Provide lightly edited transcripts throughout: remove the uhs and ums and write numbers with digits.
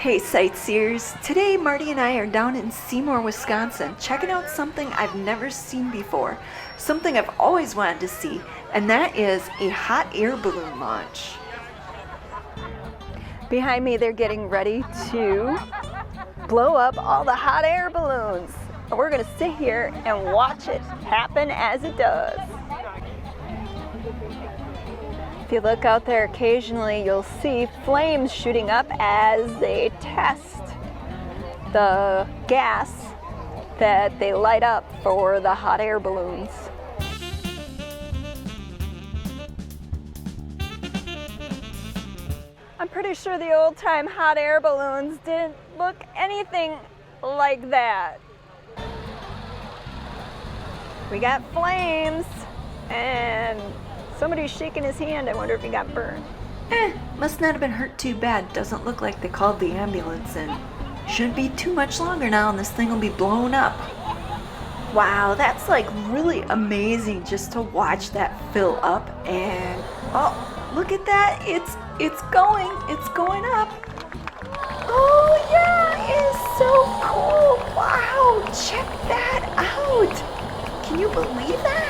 Hey sightseers, today Marty and I are down in Seymour, Wisconsin, checking out something I've never seen before, something I've always wanted to see, and that is a hot air balloon launch. Behind me they're getting ready to blow up all the hot air balloons. And we're gonna sit here and watch it happen as it does. If you look out there occasionally, you'll see flames shooting up as they test the gas that they light up for the hot air balloons. I'm pretty sure the old-time hot air balloons didn't look anything like that. We got flames and somebody's shaking his hand. I wonder if he got burned. Must not have been hurt too bad. Doesn't look like they called the ambulance in. Shouldn't be too much longer now and this thing will be blown up. Wow, that's like really amazing just to watch that fill up. And oh, look at that. It's going up. Oh yeah, it is so cool. Wow, check that out. Can you believe that?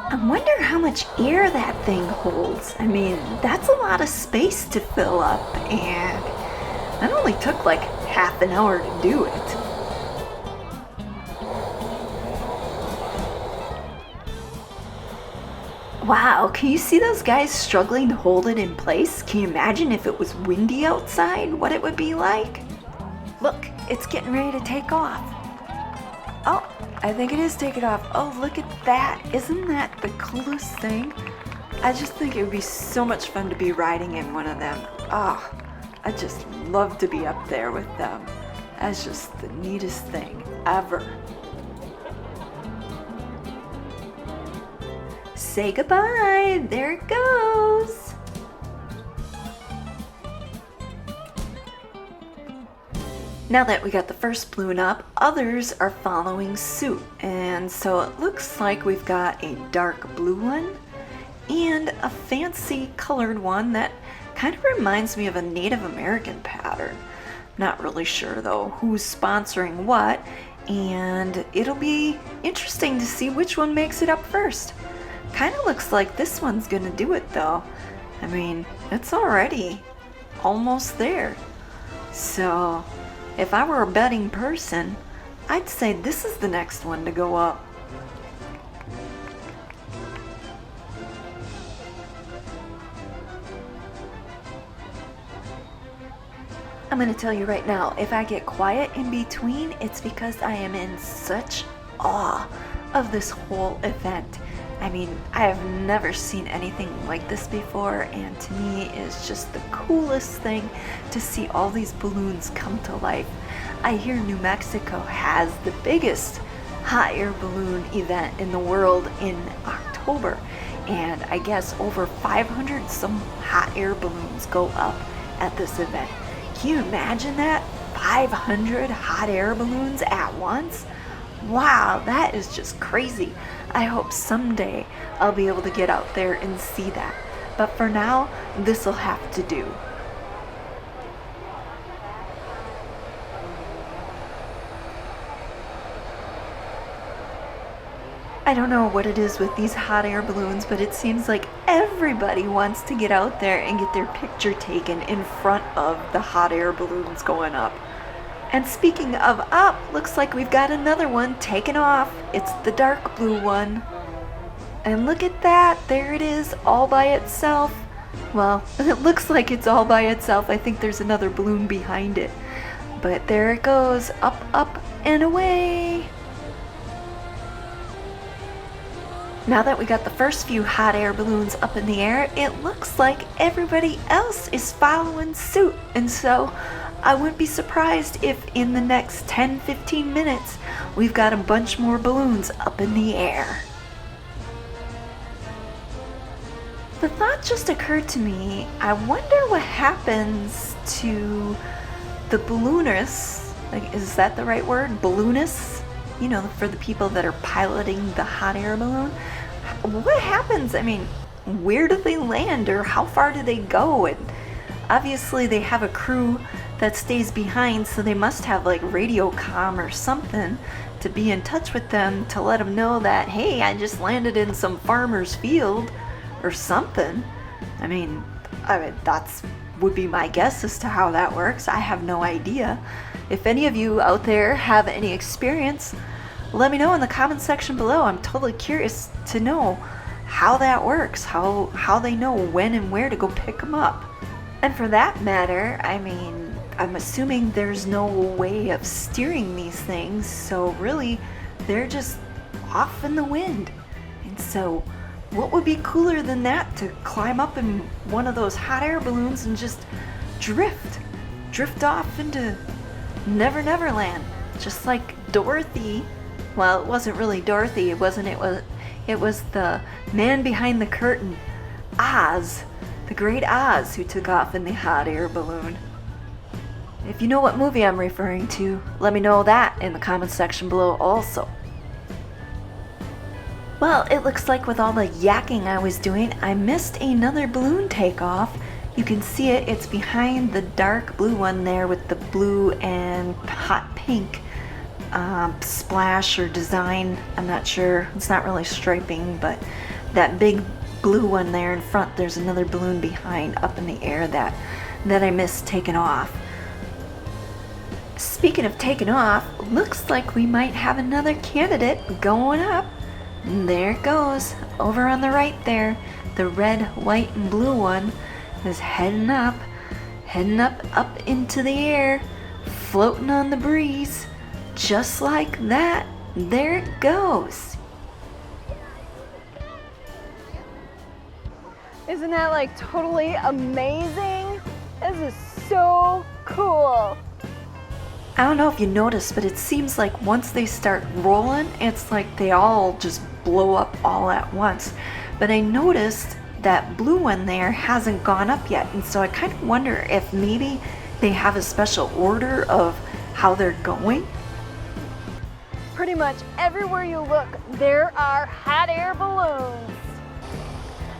I wonder how much air that thing holds. I mean, that's a lot of space to fill up, and that only took like half an hour to do it. Wow, can you see those guys struggling to hold it in place? Can you imagine if it was windy outside, what it would be like? Look, it's getting ready to take off. Oh, I think it is taking off. Oh, look at that. Isn't that the coolest thing? I just think it would be so much fun to be riding in one of them. Oh, I just love to be up there with them. That's just the neatest thing ever. Say goodbye. There it goes. Now that we got the first balloon up, others are following suit. And so it looks like we've got a dark blue one and a fancy colored one that kind of reminds me of a Native American pattern. Not really sure though who's sponsoring what, and it'll be interesting to see which one makes it up first. Kind of looks like this one's gonna do it though. I mean, it's already almost there. So if I were a betting person, I'd say this is the next one to go up. I'm gonna tell you right now, if I get quiet in between, it's because I am in such awe of this whole event. I mean, I have never seen anything like this before, and to me it's just the coolest thing to see all these balloons come to life. I hear New Mexico has the biggest hot air balloon event in the world in October, and I guess over 500 some hot air balloons go up at this event. Can you imagine that? 500 hot air balloons at once? Wow, that is just crazy. I hope someday I'll be able to get out there and see that. But for now, this'll have to do. I don't know what it is with these hot air balloons, but it seems like everybody wants to get out there and get their picture taken in front of the hot air balloons going up. And speaking of up, looks like we've got another one taken off. It's the dark blue one. And look at that, there it is, all by itself. Well, it looks like it's all by itself. I think there's another balloon behind it. But there it goes, up, up, and away. Now that we got the first few hot air balloons up in the air, it looks like everybody else is following suit. And so I wouldn't be surprised if in the next 10-15 minutes we've got a bunch more balloons up in the air. The thought just occurred to me, I wonder what happens to the balloonists. Like, is that the right word? Balloonists? You know, for the people that are piloting the hot air balloon. What happens? I mean, where do they land or how far do they go? And obviously they have a crew that stays behind, so they must have like radio comm or something to be in touch with them to let them know that, hey, I just landed in some farmer's field or something. I mean that's would be my guess as to how that works. I have no idea. If any of you out there have any experience, let me know in the comment section below. I'm totally curious to know how that works, how they know when and where to go pick them up. And for that matter, I mean, I'm assuming there's no way of steering these things, so really they're just off in the wind. And so what would be cooler than that, to climb up in one of those hot air balloons and just drift off into Never Never Land, just like Dorothy. Well, it wasn't really Dorothy, it was the man behind the curtain, Oz, the great Oz, who took off in the hot air balloon. If you know what movie I'm referring to, let me know that in the comment section below also. Well, it looks like with all the yakking I was doing, I missed another balloon takeoff. You can see it, it's behind the dark blue one there with the blue and hot pink splash or design. I'm not sure, it's not really striping, but that big blue one there in front, there's another balloon behind up in the air that I missed taking off. Speaking of taking off, looks like we might have another candidate going up. There it goes, over on the right there. The red, white, and blue one is heading up into the air, floating on the breeze. Just like that, there it goes. Isn't that like totally amazing? This is so cool. I don't know if you noticed, but it seems like once they start rolling, it's like they all just blow up all at once. But I noticed that blue one there hasn't gone up yet, and so I kind of wonder if maybe they have a special order of how they're going. Pretty much everywhere you look, there are hot air balloons.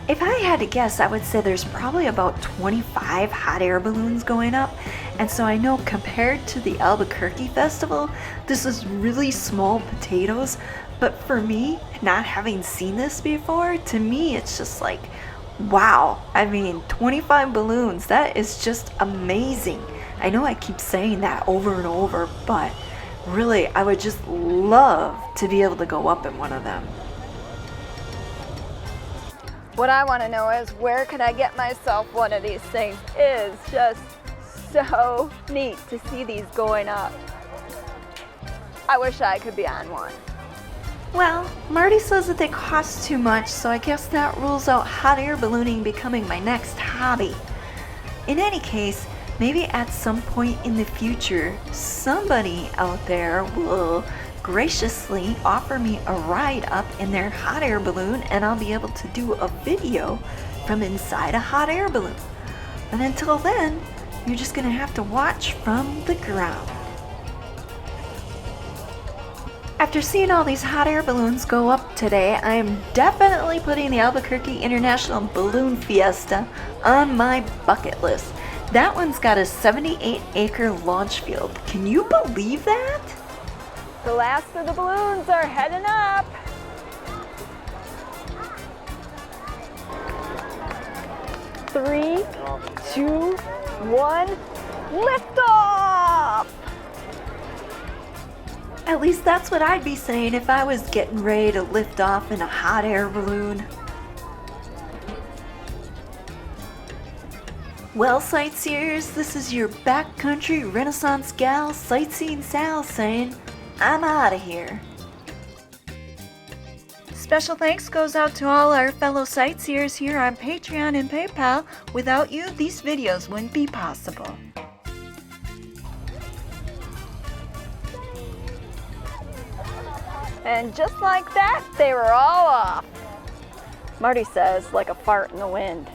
If I had to guess, I would say there's probably about 25 hot air balloons going up. And so I know compared to the Albuquerque Festival, this is really small potatoes. But for me, not having seen this before, to me it's just like, wow. I mean, 25 balloons, that is just amazing. I know I keep saying that over and over, but really, I would just love to be able to go up in one of them. What I want to know is, where can I get myself one of these things? It is just so neat to see these going up. I wish I could be on one. Well, Marty says that they cost too much, so I guess that rules out hot air ballooning becoming my next hobby. In any case, maybe at some point in the future, somebody out there will graciously offer me a ride up in their hot air balloon, and I'll be able to do a video from inside a hot air balloon. But until then, you're just gonna have to watch from the ground. After seeing all these hot air balloons go up today, I am definitely putting the Albuquerque International Balloon Fiesta on my bucket list. That one's got a 78-acre launch field. Can you believe that? The last of the balloons are heading up. Three, 2, 1, lift off! At least that's what I'd be saying if I was getting ready to lift off in a hot air balloon. Well, sightseers, this is your backcountry Renaissance gal, Sightseeing Sal, saying, I'm out of here. Special thanks goes out to all our fellow sightseers here on Patreon and PayPal. Without you, these videos wouldn't be possible. And just like that, they were all off. Marty says, like a fart in the wind.